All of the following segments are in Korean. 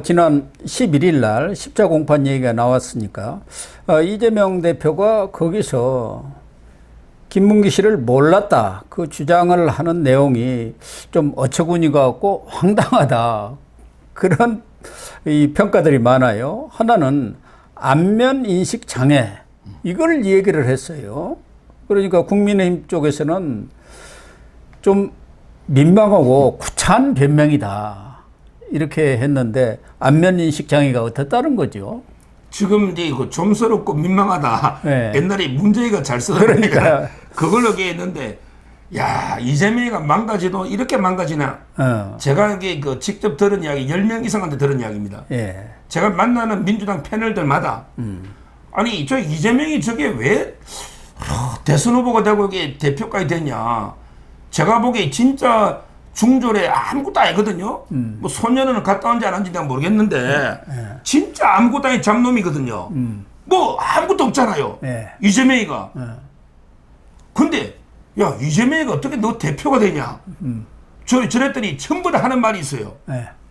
지난 11일 날 십자 공판 얘기가 나왔으니까 이재명 대표가 거기서 김문기 씨를 몰랐다 그 주장을 하는 내용이 좀 어처구니가 없고 황당하다 그런 이 평가들이 많아요. 하나는 안면 인식 장애 이걸 얘기를 했어요. 그러니까 국민의힘 쪽에서는 좀 민망하고 구차한 변명이다 이렇게 했는데 안면 인식 장애가 어떻다는 거죠? 지금 이제 그 좀스럽고 민망하다. 네. 옛날에 문재희가 잘 쓰던 그러니까 그걸로 했는데, 야 이재명이가 망가지도 이렇게 망가지나. 제가 이게 그 직접 들은 이야기 10명 이상한테 들은 이야기입니다. 예. 제가 만나는 민주당 패널들마다 아니 저 이재명이 저게 왜 대선 후보가 되고 이게 대표까지 됐냐. 제가 보기에 진짜 중졸에 아무것도 아니거든요. 뭐 소년은 갔다 온지 안 한지 내가 모르겠는데 진짜 아무것도 아닌 잡놈이거든요. 뭐 아무것도 없잖아요. 이재명이가. 근데 야 이재명이가 어떻게 너 대표가 되냐. 저랬더니 전부 다 하는 말이 있어요.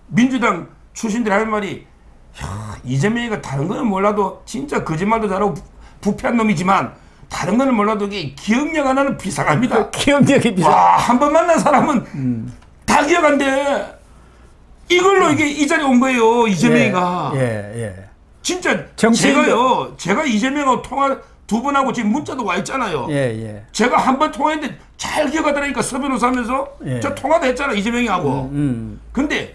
민주당 출신들이 하는 말이 야 이재명이가 다른 거는 몰라도 진짜 거짓말도 잘하고 부패한 놈이지만 다른 거는 몰라도 이게 기억력 하나는 비상합니다. 기억력이 비상. 와, 한 번 만난 사람은 다 기억한대. 이걸로 이게 이 자리에 온 거예요, 이재명이가. 진짜 제가요, 제가 이재명하고 통화 2번 하고 지금 문자도 와 있잖아요. 제가 한 번 통화했는데 잘 기억하더라니까 서변호사 하면서 저 통화도 했잖아, 이재명이하고. 근데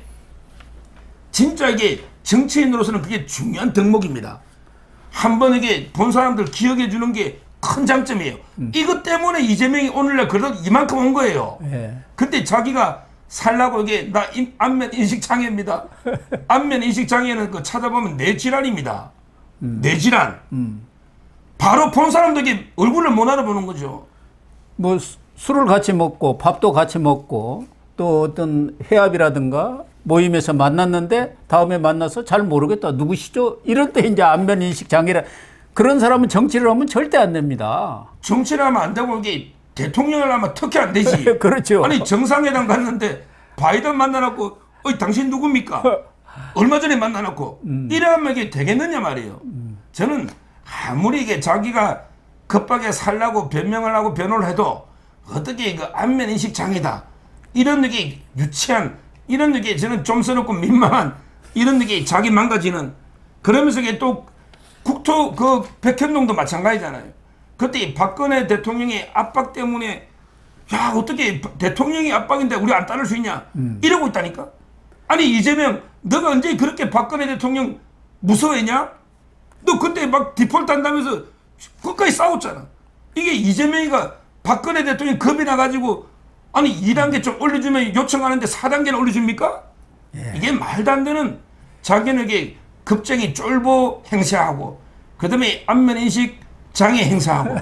진짜 이게 정치인으로서는 그게 중요한 덕목입니다. 한 번 이게 본 사람들 기억해 주는 게 큰 장점이에요. 이것 때문에 이재명이 오늘날 그래도 이만큼 온 거예요. 근데 자기가 살라고 이게 나 안면 인식 장애입니다. 안면 인식 장애는 그 찾아보면 뇌질환입니다. 뇌질환. 바로 본 사람도 이게 얼굴을 못 알아보는 거죠. 뭐 술을 같이 먹고 밥도 같이 먹고 또 어떤 회합이라든가 모임에서 만났는데 다음에 만나서 잘 모르겠다 누구시죠? 이럴 때 이제 안면 인식 장애라. 그런 사람은 정치를 하면 절대 안 됩니다. 정치를 하면 안 되고 이게 대통령을 하면 특히 안 되지. 그렇죠. 아니 정상회담 갔는데 바이든 만나놓고 당신 누굽니까? 얼마 전에 만나놓고 이러면 이게 되겠느냐 말이에요. 저는 아무리 이게 자기가 급하게 살라고 변명을 하고 변호를 해도 어떻게 그 안면 인식 장애다 이런 게 유치한 이런 게 저는 좀스럽고 민망한 이런 게 자기 망가지는 그러면서 이게 또 국토 그 백현동도 마찬가지잖아요. 그때 박근혜 대통령의 압박 때문에 야 어떻게 대통령이 압박인데 우리 안 따를 수 있냐 이러고 있다니까. 아니 이재명 너가 언제 그렇게 박근혜 대통령 무서워했냐? 너 그때 막 디폴트 한다면서 끝까지 싸웠잖아. 이게 이재명이가 박근혜 대통령 겁이 나가지고 아니 2단계 좀 올려주면 요청하는데 4단계는 올려줍니까? 이게 말도 안 되는 자기에게 급정이 쫄보 행사하고 그 다음에 안면인식 장애 행사하고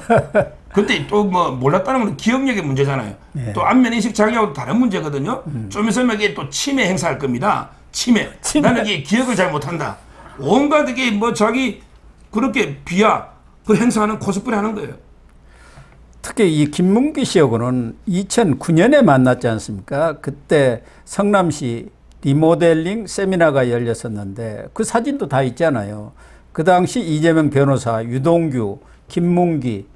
그때 또 뭐 몰랐다는 건 기억력의 문제잖아요. 또 안면인식 장애하고 다른 문제거든요. 좀 있으면 이게 또 치매 행사할 겁니다. 치매. 나는 이게 기억을 잘 못한다. 온갖 이게 뭐 자기 그렇게 비하 그 행사하는 코스프레 하는 거예요. 특히 이 김문기 씨하고는 2009년에 만났지 않습니까? 그때 성남시 리모델링 세미나가 열렸었는데 그 사진도 다 있잖아요. 그 당시 이재명 변호사, 유동규, 김문기,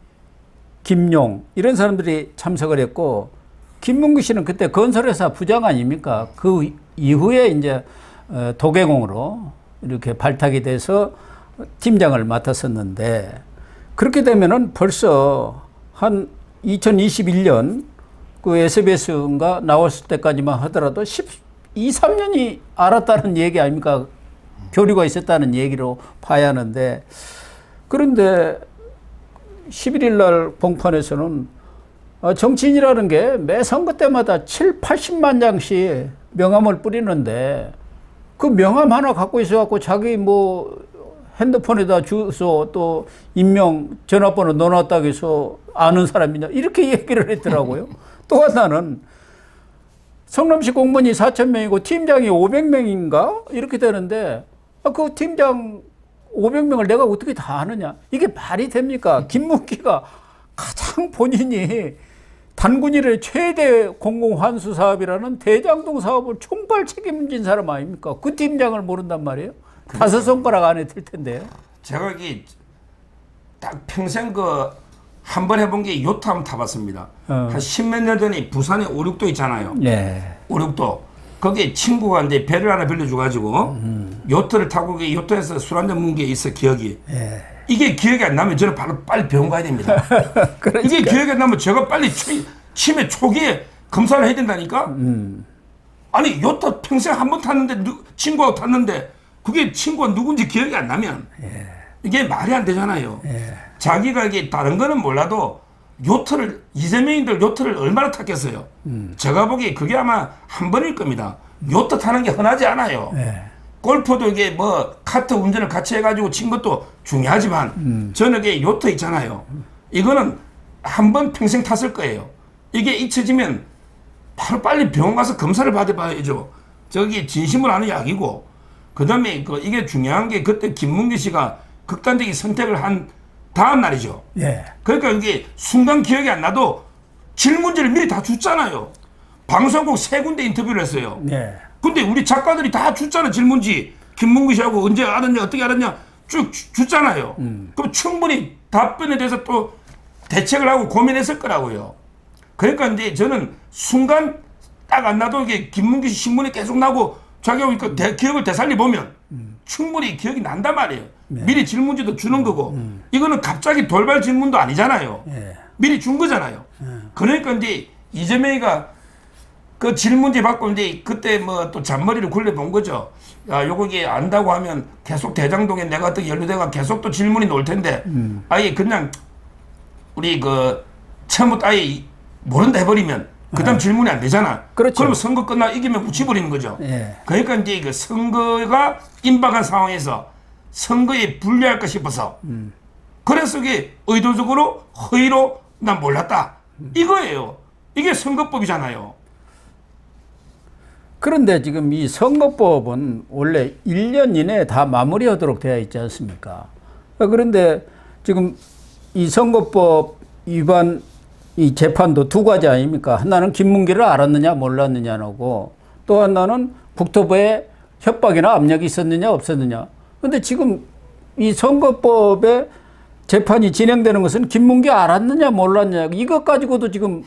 김용 이런 사람들이 참석을 했고 김문기 씨는 그때 건설회사 부장 아닙니까? 그 이후에 이제 도개공으로 이렇게 발탁이 돼서 팀장을 맡았었는데 그렇게 되면은 벌써 한 2021년 그 SBS인가 나왔을 때까지만 하더라도 12, 3년이 알았다는 얘기 아닙니까? 교류가 있었다는 얘기로 봐야 하는데 그런데 11일 날 봉판에서는 정치인이라는 게 매 선거 때마다 7, 80만 장씩 명함을 뿌리는데 그 명함 하나 갖고 있어갖고 자기 뭐 핸드폰에다 주소 또 임명 전화번호 넣어놨다고 해서 아는 사람이냐 이렇게 얘기를 했더라고요. 또 하나는 성남시 공무원이 4,000명이고 팀장이 500명인가 이렇게 되는데 그 팀장 500명을 내가 어떻게 다 아느냐 이게 말이 됩니까? 김문기가 가장 본인이 단군일의 최대 공공환수 사업이라는 대장동 사업을 총괄 책임진 사람 아닙니까? 그 팀장을 모른단 말이에요. 다섯 손가락 안에 들 텐데요. 제가 이게 딱 평생 한 번 해본 게 요트 한번 타봤습니다. 한 십몇 년 전에 부산에 오륙도 있잖아요. 네. 오륙도. 거기에 친구가 이제 배를 하나 빌려줘가지고 요트를 타고 요트에서 술 한잔 먹은 게 있어, 기억이. 네. 이게 기억이 안 나면 저는 바로 빨리 병원 가야 됩니다. 그러니까. 이게 기억이 안 나면 제가 빨리 치매 초기에 검사를 해야 된다니까? 아니, 요트 평생 한 번 탔는데, 친구하고 탔는데, 그게 친구가 누군지 기억이 안 나면, 예. 이게 말이 안 되잖아요. 예. 자기가 이게 다른 거는 몰라도, 이재명인들 요트를 얼마나 탔겠어요? 제가 보기에 그게 아마 한 번일 겁니다. 요트 타는 게 흔하지 않아요. 예. 골프도 이게 뭐 카트 운전을 같이 해가지고 친 것도 중요하지만 저는 이게 요트 있잖아요. 이거는 한 번 평생 탔을 거예요. 이게 잊혀지면 바로 빨리 병원 가서 검사를 받아봐야죠. 저기 진심을 아는 약이고, 그 다음에 이게 중요한 게 그때 김문기 씨가 극단적인 선택을 한 다음 날이죠. 예. 그러니까 이게 순간 기억이 안 나도 질문지를 미리 다 줬잖아요. 방송국 3군데 인터뷰를 했어요. 예. 근데 우리 작가들이 다 줬잖아, 질문지. 김문기 씨하고 언제 알았냐, 어떻게 알았냐 쭉 줬잖아요. 그럼 충분히 답변에 대해서 또 대책을 하고 고민했을 거라고요. 그러니까 이제 저는 순간 딱 안 나도 이게 김문기 씨 신문에 계속 나고 자기가 그 기억을 되살리 보면 충분히 기억이 난단 말이에요. 네. 미리 질문지도 주는 거고 이거는 갑자기 돌발 질문도 아니잖아요. 예. 미리 준 거잖아요. 그러니까 이제 이재명이가 그 질문지 받고 이제 그때 뭐 또 잔머리를 굴려본 거죠. 야, 요거 이게 안다고 하면 계속 대장동에 내가 어떻게 연루돼가 계속 또 질문이 나올 텐데 아예 그냥 우리 처음부터 아예 모른다 해버리면 그다음 질문이 안 되잖아. 그렇죠. 그러면 선거 끝나 이기면 묻혀버리는 거죠. 예. 그러니까 이제 그 선거가 임박한 상황에서 선거에 불리할까 싶어서 그래서 이게 의도적으로 허위로 난 몰랐다. 이거예요. 이게 선거법이잖아요. 그런데 지금 이 선거법은 원래 1년 이내에 다 마무리하도록 되어 있지 않습니까? 그런데 지금 이 선거법 위반 이 재판도 두 가지 아닙니까? 하나는 김문기를 알았느냐 몰랐느냐고, 또 하나는 국토부에 협박이나 압력이 있었느냐 없었느냐. 그런데 지금 이 선거법에 재판이 진행되는 것은 김문기 알았느냐 몰랐느냐 이것 가지고도 지금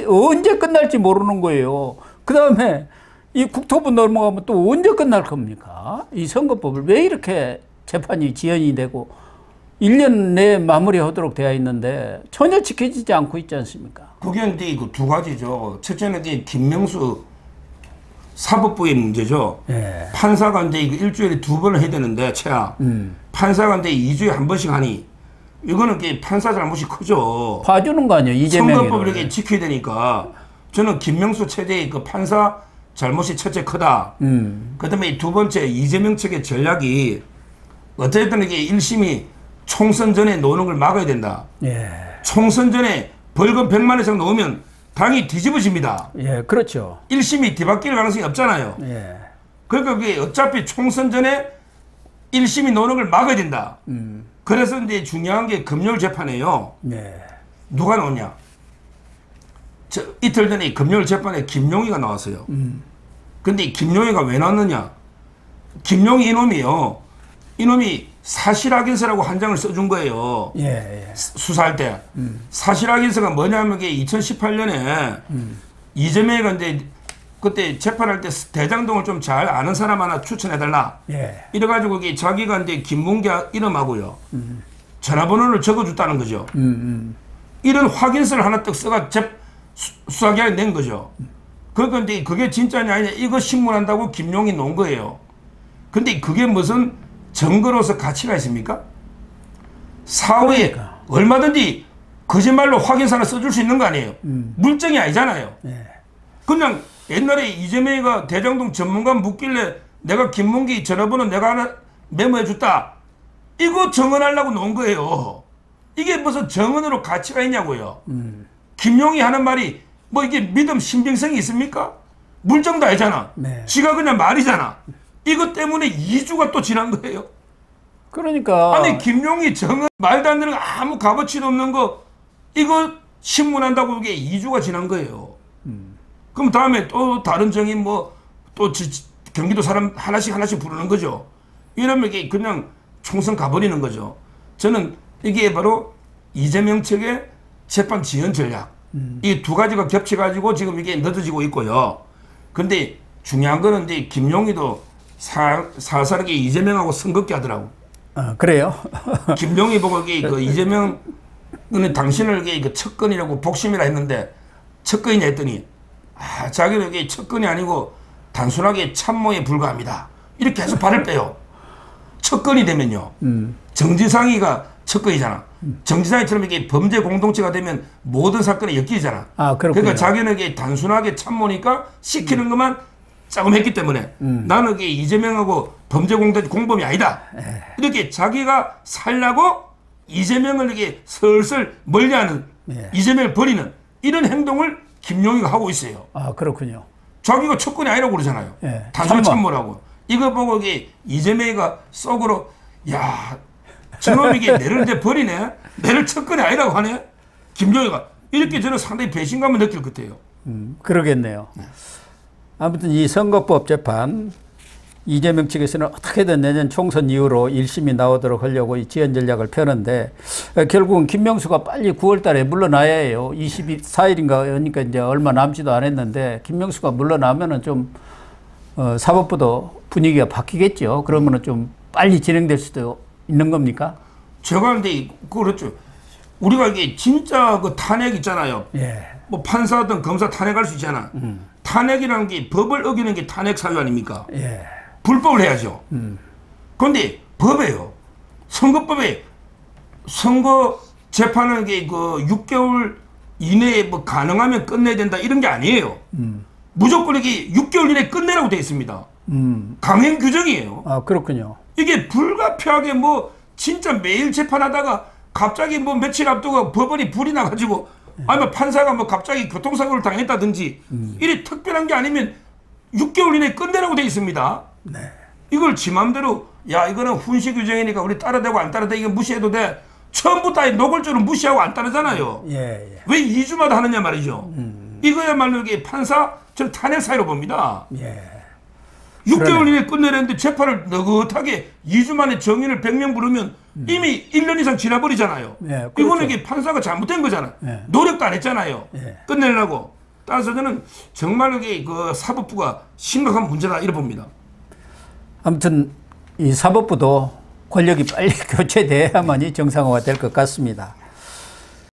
언제 끝날지 모르는 거예요. 그 다음에 이 국토부 넘어가면 또 언제 끝날 겁니까? 이 선거법을 왜 이렇게 재판이 지연이 되고 1년 내에 마무리하도록 되어 있는데 전혀 지켜지지 않고 있지 않습니까? 그게 이제 그 두 가지죠. 첫째는 이제 김명수 사법부의 문제죠. 예. 판사가 이제 이거 일주일에 2번을 해야 되는데 최악. 판사가 이제 2주에 한 번씩 하니 이거는 판사 잘못이 크죠. 봐주는 거 아니에요, 이재명이. 선거법을 이렇게 지켜야 되니까 저는 김명수 체제의 그 판사 잘못이 첫째 크다. 그다음에 두 번째 이재명 측의 전략이 어쨌든 이게 1심이 총선 전에 노는 걸 막아야 된다. 예. 총선 전에 벌금 100만 이상 넣으면 당이 뒤집어집니다. 예, 그렇죠. 1심이 뒤바뀔 가능성이 없잖아요. 예. 그러니까 그게 어차피 총선 전에 1심이 노는 걸 막아야 된다. 그래서 이제 중요한 게 금요일 재판이에요. 예. 누가 나오냐? 이틀 전에 금요일 재판에 김용희가 나왔어요. 근데 김용희가 왜 나왔느냐? 김용희 이놈이요. 이놈이 사실확인서라고 한 장을 써준 거예요. 예. 예. 수사할 때. 사실확인서가 뭐냐면 2018년에 이재명이가 이제 그때 재판할 때 대장동을 좀 잘 아는 사람 하나 추천해달라. 예. 이래가지고 자기가 이제 김문기 이름하고요. 전화번호를 적어줬다는 거죠. 이런 확인서를 하나 딱 써가 수사기관에 낸 거죠. 그러니까 이제 그게 진짜냐 아니냐 이거 신문한다고 김용이 놓은 거예요. 근데 그게 무슨 증거로서 가치가 있습니까? 사후에 그러니까. 얼마든지 거짓말로 확인서를 써줄 수 있는 거 아니에요. 물증이 아니잖아요. 예. 그냥 옛날에 이재명이가 대장동 전문가 묻길래 내가 김문기 전화번호 내가 하나 메모해 줬다. 이거 정언하려고 놓은 거예요. 이게 무슨 정언으로 가치가 있냐고요. 김용이 하는 말이 뭐 이게 믿음 신빙성이 있습니까? 물증도 아니잖아. 네. 지가 그냥 말이잖아. 이것 때문에 2주가 또 지난 거예요. 그러니까 아니 김용희 정은 말도 안 되는 거 아무 값어치도 없는 거 이거 신문한다고 이게 2주가 지난 거예요. 그럼 다음에 또 다른 정인 뭐 또 경기도 사람 하나씩 부르는 거죠. 이러면 이게 그냥 총선 가버리는 거죠. 저는 이게 바로 이재명 측의 재판 지연 전략. 이 두 가지가 겹쳐가지고 지금 이게 늦어지고 있고요. 근데 중요한 거는 이제 김용희도 살살하게 이재명하고 선긋게 하더라고. 그래요? 김용희 보고 이게 그 이재명은 당신을 이게 그 척근이라고 복심이라 했는데 척근이냐 했더니 자기는 이게 척근이 아니고 단순하게 참모에 불과합니다. 이렇게 해서 발을 빼요. 척근이 되면요. 정지상이가 척근이잖아. 정지상이처럼 이게 범죄 공동체가 되면 모든 사건에 엮이잖아. 그러니까 자기는 이게 단순하게 참모니까 시키는 것만 조금 했기 때문에 나는 이게 이재명하고 범죄 공동체 공범이 아니다. 이렇게 자기가 살라고 이재명을 이렇게 슬슬 멀리하는 이재명을 버리는 이런 행동을 김용희가 하고 있어요. 그렇군요. 자기가 척근이 아니라고 그러잖아요. 단순 참모라고. 이거 보고 이게 이재명이가 속으로 야 저놈이 이게 내를 이제 버리네. 내를 척근이 아니라고 하네. 김용희가 이렇게 저는 상당히 배신감을 느낄 것 같아요. 그러겠네요. 아무튼 이 선거법 재판 이재명 측에서는 어떻게든 내년 총선 이후로 1심이 나오도록 하려고 이 지연 전략을 펴는데 결국은 김명수가 빨리 9월 달에 물러나야 해요. 24일인가 그러니까 이제 얼마 남지도 않았는데 김명수가 물러나면은 좀 사법부도 분위기가 바뀌겠죠. 그러면은 좀 빨리 진행될 수도 있는 겁니까? 제가 근데 그렇죠. 우리가 이게 진짜 그 탄핵 있잖아요. 뭐 판사든 검사 탄핵할 수 있잖아. 탄핵이라는 게 법을 어기는 게 탄핵 사유 아닙니까? 불법을 해야죠. 그런데 법에요. 선거법에 선거 재판은 게 그 6개월 이내에 뭐 가능하면 끝내야 된다 이런 게 아니에요. 무조건 이게 6개월 이내에 끝내라고 되어 있습니다. 강행 규정이에요. 그렇군요. 이게 불가피하게 뭐 진짜 매일 재판하다가 갑자기 뭐 며칠 앞두고 법원이 불이 나가지고 아니면 판사가 뭐 갑자기 교통사고를 당했다든지 이래 특별한 게 아니면 6개월 이내에 끝내라고 되어 있습니다. 이걸 지 맘대로 야 이거는 훈시 규정이니까 우리 따라대고 안 따라대 이거 무시해도 돼. 처음부터 노골적으로 무시하고 안 따르잖아요. 왜 2주마다 하느냐 말이죠. 이거야말로 이게 판사 저 탄핵 사유로 봅니다. 6개월 이내에 끝내려는데 재판을 느긋하게 2주 만에 정인을 100명 부르면 이미 1년 이상 지나버리잖아요. 그렇죠. 이거는 이게 판사가 잘못된 거잖아요. 노력도 안 했잖아요. 끝내려고. 따라서 저는 정말 이게 그 사법부가 심각한 문제다 이렇게 봅니다. 아무튼 이 사법부도 권력이 빨리 교체돼야만이 정상화가 될 것 같습니다.